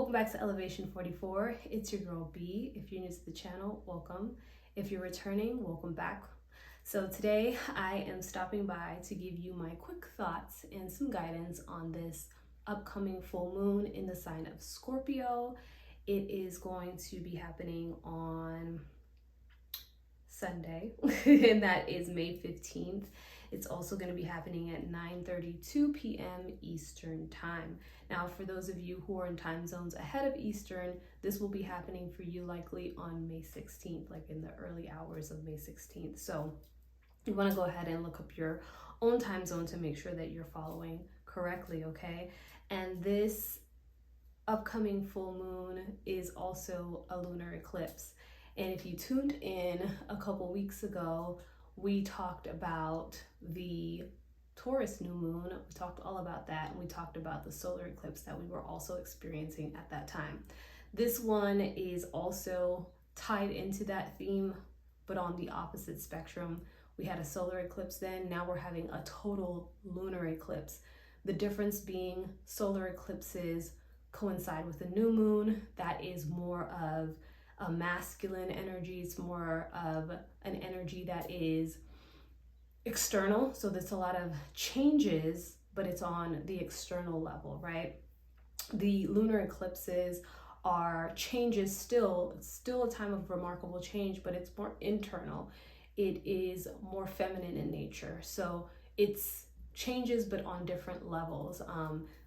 Welcome back to Elevation 44. It's your girl B. If you're new to the channel, welcome. If you're returning, welcome back. So today I am stopping by to give you my quick thoughts and some guidance on this upcoming full moon in the sign of Scorpio. It is going to be happening on Sunday, and that is May 15th. It's also going to be happening at 9:32 p.m. Eastern Time. Now, for those of you who are in time zones ahead of Eastern, this will be happening for you likely on May 16th, like in the early hours of May 16th. So you want to go ahead and look up your own time zone to make sure that you're following correctly, okay? And this upcoming full moon is also a lunar eclipse. And if you tuned in a couple weeks ago, we talked about the Taurus new moon. We talked all about that, and we talked about the solar eclipse that we were also experiencing at that time. This one is also tied into that theme, but on the opposite spectrum. We had a solar eclipse then, now we're having a total lunar eclipse. The difference being solar eclipses coincide with the new moon. That is more of a masculine energy. It's more of an energy that is external. So there's a lot of changes, but it's on the external level, right? The lunar eclipses are changes still. It's still a time of remarkable change, but it's more internal. It is more feminine in nature. So it's changes, but on different levels.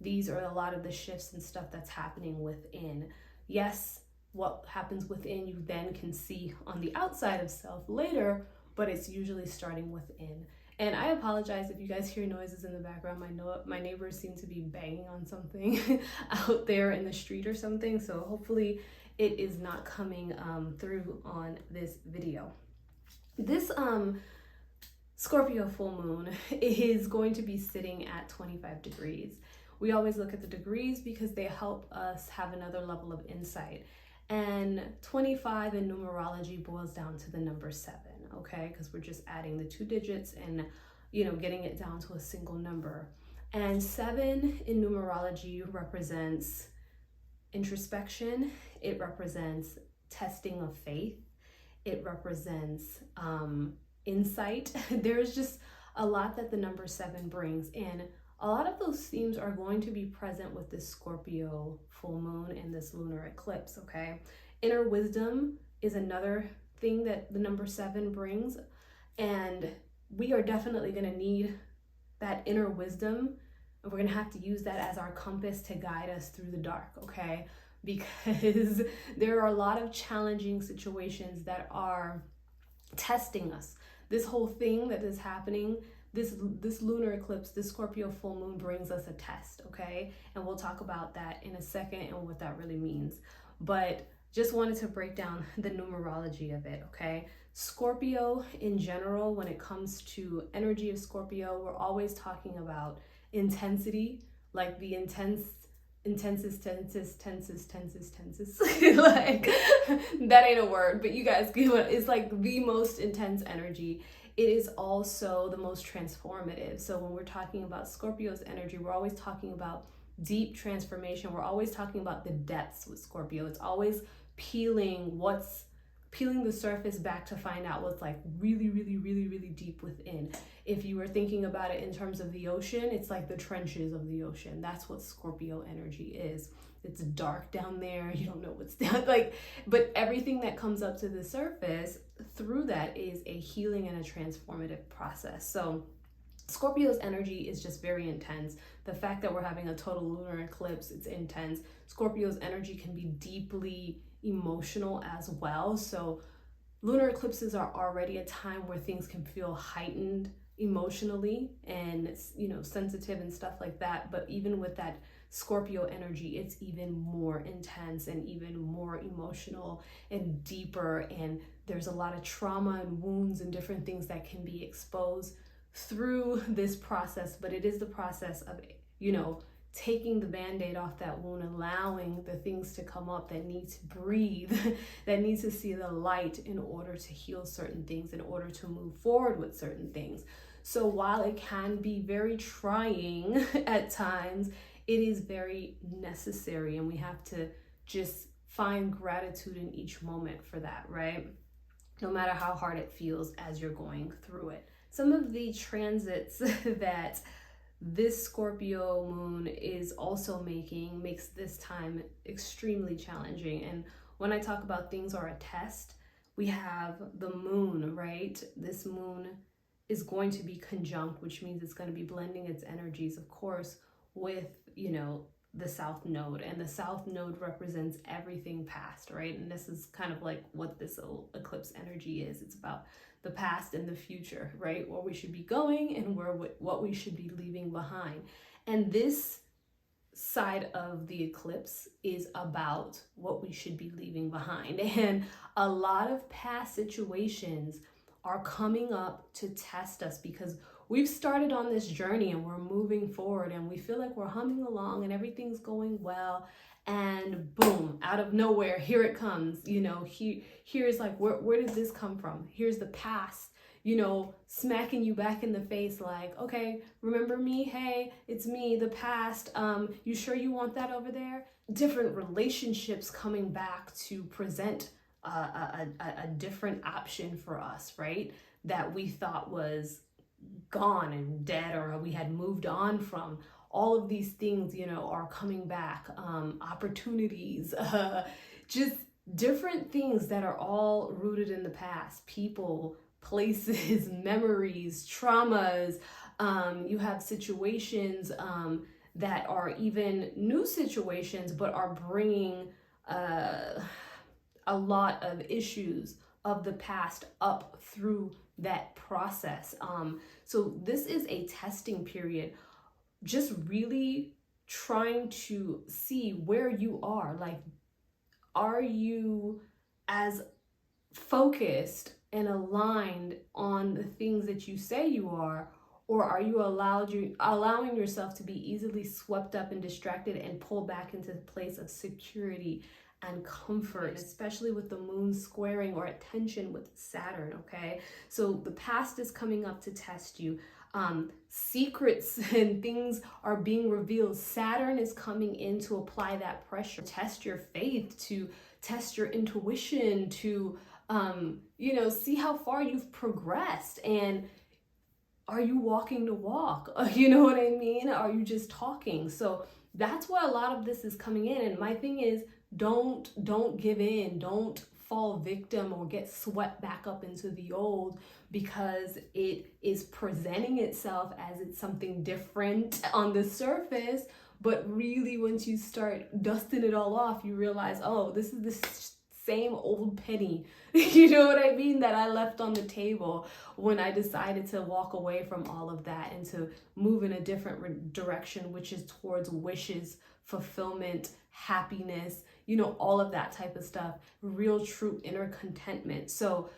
These are a lot of the shifts and stuff that's happening within. Yes, what happens within you then can see on the outside of self later, but it's usually starting within. And I apologize if you guys hear noises in the background. My neighbors seem to be banging on something out there in the street or something, so hopefully it is not coming through on this video. This Scorpio full moon is going to be sitting at 25 degrees. We always look at the degrees because they help us have another level of insight. And 25 in numerology boils down to the number 7, okay? Because we're just adding the 2 digits and, getting it down to a single number. And 7 in numerology represents introspection. It represents testing of faith. It represents insight. There's just a lot that the number 7 brings, and a lot of those themes are going to be present with this Scorpio full moon and this lunar eclipse, okay? Inner wisdom is another thing that the number 7 brings, and we are definitely going to need that inner wisdom, and we're going to have to use that as our compass to guide us through the dark, okay? Because there are a lot of challenging situations that are testing us. This whole thing that is happening, this lunar eclipse, this Scorpio full moon brings us a test, okay? And we'll talk about that in a second and what that really means. But just wanted to break down the numerology of it, okay? Scorpio in general, when it comes to energy of Scorpio, we're always talking about intensity, like the intensest like that ain't a word, but you guys get what it's like, the most intense energy. It is also the most transformative. So when we're talking about Scorpio's energy, we're always talking about deep transformation. We're always talking about the depths with Scorpio. It's always peeling the surface back to find out what's like really, really, really, really deep within. If you were thinking about it in terms of the ocean, it's like the trenches of the ocean. That's what Scorpio energy is. It's dark down there. You don't know what's down, but everything that comes up to the surface through that is a healing and a transformative process. So Scorpio's energy is just very intense. The fact that we're having a total lunar eclipse, it's intense. Scorpio's energy can be deeply emotional as well. So lunar eclipses are already a time where things can feel heightened emotionally and, sensitive and stuff like that. But even with that Scorpio energy, it's even more intense and even more emotional and deeper. And there's a lot of trauma and wounds and different things that can be exposed through this process. But it is the process of, taking the band-aid off that wound, allowing the things to come up that need to breathe, that need to see the light in order to heal certain things, in order to move forward with certain things. So while it can be very trying at times, it is very necessary, and we have to just find gratitude in each moment for that, right? No matter how hard it feels as you're going through it. Some of the transits that this Scorpio moon is also makes this time extremely challenging. And when I talk about things are a test, we have the moon, right? This moon is going to be conjunct, which means it's going to be blending its energies, of course, with, the South Node. And the South Node represents everything past, right? And this is kind of like what this eclipse energy is. It's about the past and the future, right? Where we should be going and what we should be leaving behind. And this side of the eclipse is about what we should be leaving behind. And a lot of past situations are coming up to test us, because we've started on this journey and we're moving forward and we feel like we're humming along and everything's going well, and boom, out of nowhere, here it comes. Here's like, where did this come from? Here's the past, smacking you back in the face like, okay, remember me? Hey, it's me, the past. You sure you want that over there? Different relationships coming back to present a different option for us, right? That we thought was gone and dead, or we had moved on from. All of these things, are coming back. Opportunities, just different things that are all rooted in the past. People, places, memories, traumas. You have situations that are even new situations, but are bringing a lot of issues of the past up through that process. So this is a testing period, just really trying to see where you are. Like, are you as focused and aligned on the things that you say you are, or are you allowing yourself to be easily swept up and distracted and pulled back into a place of security and comfort, especially with the moon squaring or at tension with Saturn, okay? So the past is coming up to test you. Secrets and things are being revealed. Saturn is coming in to apply that pressure, test your faith, to test your intuition, to, see how far you've progressed. And are you walking the walk? You know what I mean? Are you just talking? So that's where a lot of this is coming in. And my thing is, don't give in. Don't fall victim or get swept back up into the old, because it is presenting itself as it's something different on the surface. But really, once you start dusting it all off, you realize, oh, this is the same old penny, you know what I mean, that I left on the table when I decided to walk away from all of that and to move in a different direction, which is towards wishes, fulfillment, happiness, all of that type of stuff, real true inner contentment. So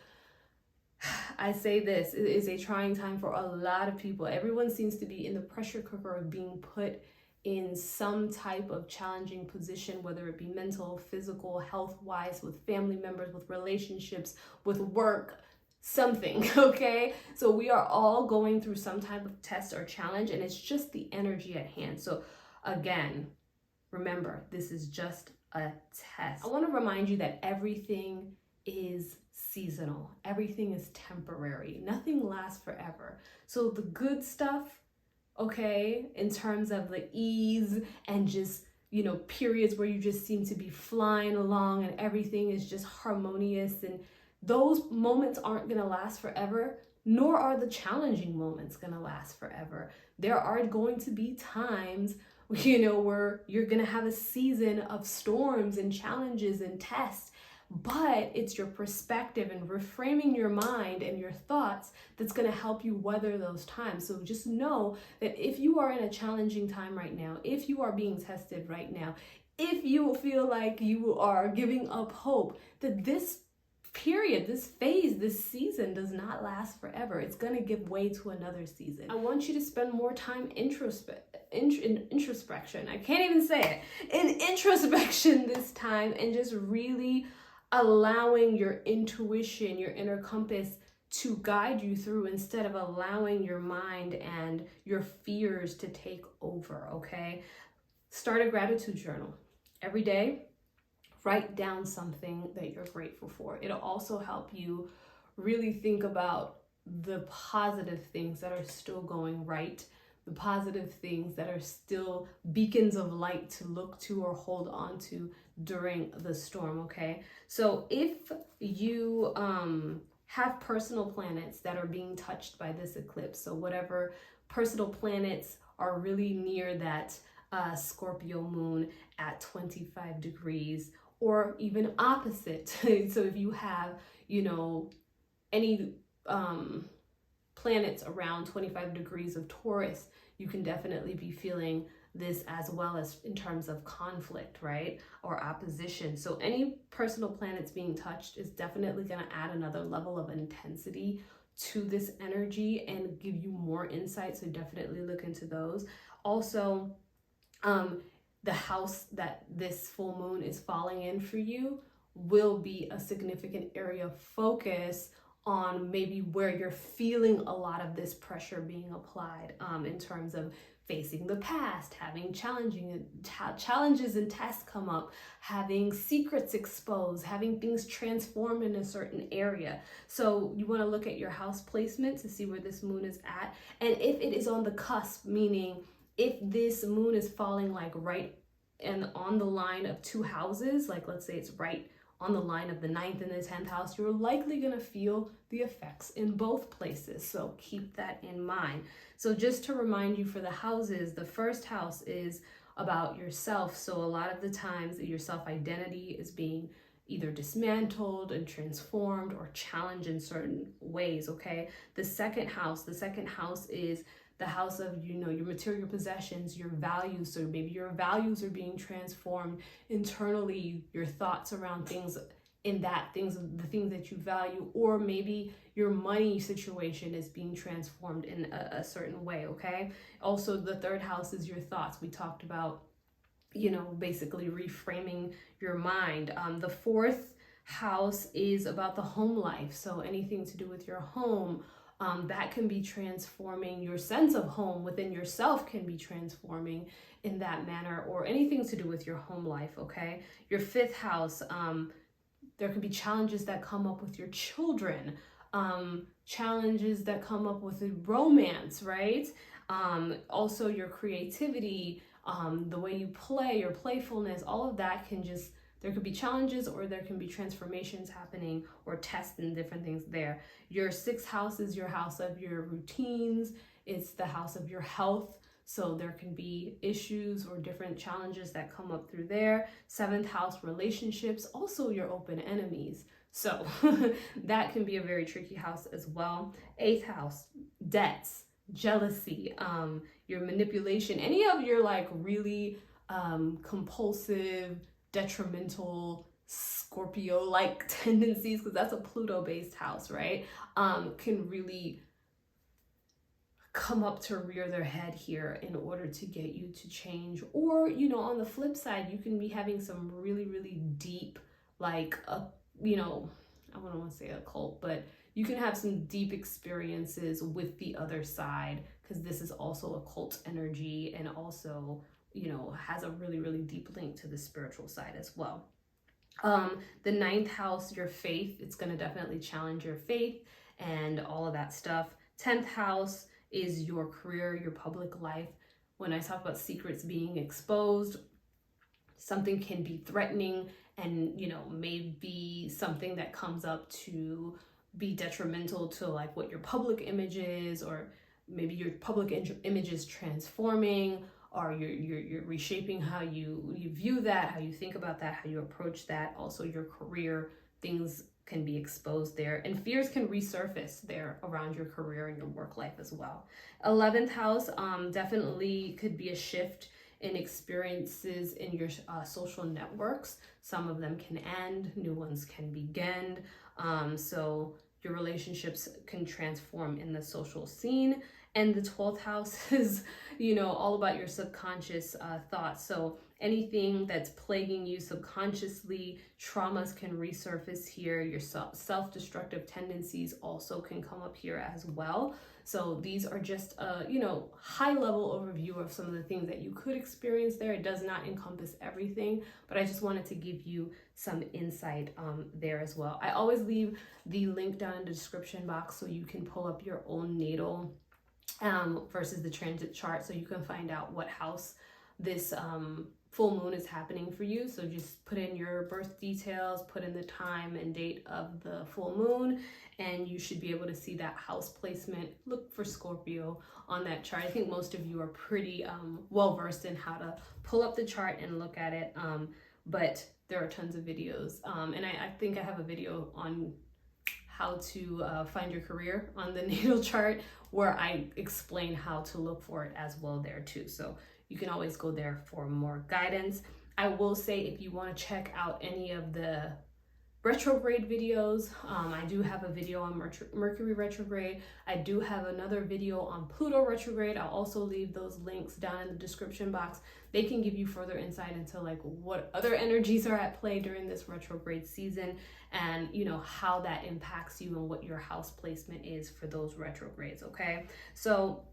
I say this, it is a trying time for a lot of people. Everyone seems to be in the pressure cooker of being put in some type of challenging position, whether it be mental, physical, health-wise, with family members, with relationships, with work, something, okay? So we are all going through some type of test or challenge, and it's just the energy at hand. So again, remember, this is just a test. I want to remind you that everything is seasonal. Everything is temporary. Nothing lasts forever. So the good stuff, okay, in terms of the ease and just, periods where you just seem to be flying along and everything is just harmonious, and those moments aren't going to last forever, nor are the challenging moments going to last forever. There are going to be times, where you're going to have a season of storms and challenges and tests. But it's your perspective and reframing your mind and your thoughts that's going to help you weather those times. So just know that if you are in a challenging time right now, if you are being tested right now, if you feel like you are giving up hope, that this period, this phase, this season does not last forever. It's going to give way to another season. I want you to spend more time in introspection. I can't even say it. In introspection this time, and just really allowing your intuition, your inner compass to guide you through, instead of allowing your mind and your fears to take over, okay? start a gratitude journal. Every day, write down something that you're grateful for. It'll also help you really think about the positive things that are still going right, the positive things that are still beacons of light to look to or hold on to during the storm, okay? So if you have personal planets that are being touched by this eclipse, so whatever personal planets are really near that Scorpio moon at 25 degrees, or even opposite. So if you have, any planets around 25 degrees of Taurus, you can definitely be feeling this as well as in terms of conflict, right? Or opposition. So any personal planets being touched is definitely going to add another level of intensity to this energy and give you more insight. So definitely look into those. Also, the house that this full moon is falling in for you will be a significant area of focus on maybe where you're feeling a lot of this pressure being applied, in terms of facing the past, having challenges and tests come up, having secrets exposed, having things transform in a certain area. So you want to look at your house placement to see where this moon is at. And if it is on the cusp, meaning if this moon is falling like right and on the line of two houses, like let's say it's right on the line of the 9th and the 10th house, you're likely going to feel the effects in both places. So keep that in mind. So just to remind you for the houses, the first house is about yourself. So a lot of the times your self-identity is being either dismantled and transformed or challenged in certain ways, okay? The second house is the house of, your material possessions, your values. So maybe your values are being transformed internally, your thoughts around things the things that you value, or maybe your money situation is being transformed in a certain way, okay? Also, the third house is your thoughts. We talked about, basically reframing your mind. The fourth house is about the home life. So anything to do with your home, that can be transforming. Your sense of home within yourself can be transforming in that manner, or anything to do with your home life, okay? Your fifth house, there can be challenges that come up with your children, challenges that come up with romance, right? Also your creativity, the way you play, your playfulness, all of that there could be challenges or there can be transformations happening or tests and different things there. Your sixth house is your house of your routines. It's the house of your health. So there can be issues or different challenges that come up through there. Seventh house, relationships, also your open enemies. So that can be a very tricky house as well. Eighth house, debts, jealousy, your manipulation, any of your really compulsive, detrimental Scorpio-like tendencies, because that's a Pluto-based house, right? Can really come up to rear their head here in order to get you to change. Or, on the flip side, you can be having some really, really deep, I don't want to say a cult, but you can have some deep experiences with the other side, because this is also a cult energy and also has a really, really deep link to the spiritual side as well. The ninth house, your faith, it's going to definitely challenge your faith and all of that stuff. 10th house is your career, your public life. When I talk about secrets being exposed, something can be threatening and, maybe something that comes up to be detrimental to what your public image is, or maybe your public image is transforming, or you're reshaping how you view that, how you think about that, how you approach that. Also your career, things can be exposed there, and fears can resurface there around your career and your work life as well. 11th house, definitely could be a shift in experiences in your social networks. Some of them can end, new ones can begin. So your relationships can transform in the social scene. And the 12th house is, all about your subconscious thoughts. So anything that's plaguing you subconsciously, traumas can resurface here. Your self-destructive tendencies also can come up here as well. So these are just a, high level overview of some of the things that you could experience there. It does not encompass everything, but I just wanted to give you some insight there as well. I always leave the link down in the description box so you can pull up your own natal versus the transit chart, so you can find out what house this full moon is happening for you. So just put in your birth details, put in the time and date of the full moon, and you should be able to see that house placement. Look for Scorpio on that chart. I think most of you are pretty well versed in how to pull up the chart and look at it, but there are tons of videos, and I think I have a video on how to find your career on the natal chart, where I explain how to look for it as well there too. So you can always go there for more guidance. I will say, if you want to check out any of the retrograde videos, I do have a video on Mercury retrograde. I do have another video on Pluto retrograde. I'll also leave those links down in the description box. They can give you further insight into like what other energies are at play during this retrograde season, and how that impacts you and what your house placement is for those retrogrades. Okay, so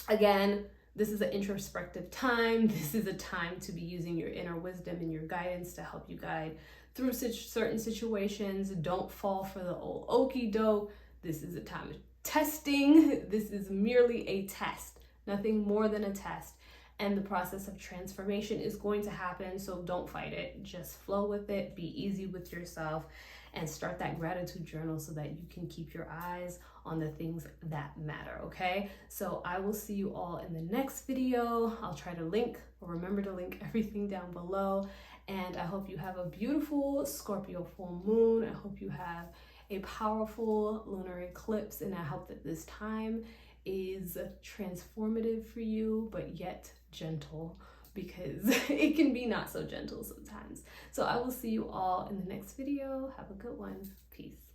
again, this is an introspective time. This is a time to be using your inner wisdom and your guidance to help you guide through certain situations. Don't fall for the old okie doke. This is a time of testing. This is merely a test, nothing more than a test. And the process of transformation is going to happen. So don't fight it. Just flow with it. Be easy with yourself and start that gratitude journal so that you can keep your eyes on the things that matter. Okay, so I will see you all in the next video. I'll try to remember to link everything down below. And I hope you have a beautiful Scorpio full moon. I hope you have a powerful lunar eclipse, and I hope that this time is transformative for you, but yet gentle, because it can be not so gentle sometimes. So I will see you all in the next video. Have a good one. Peace.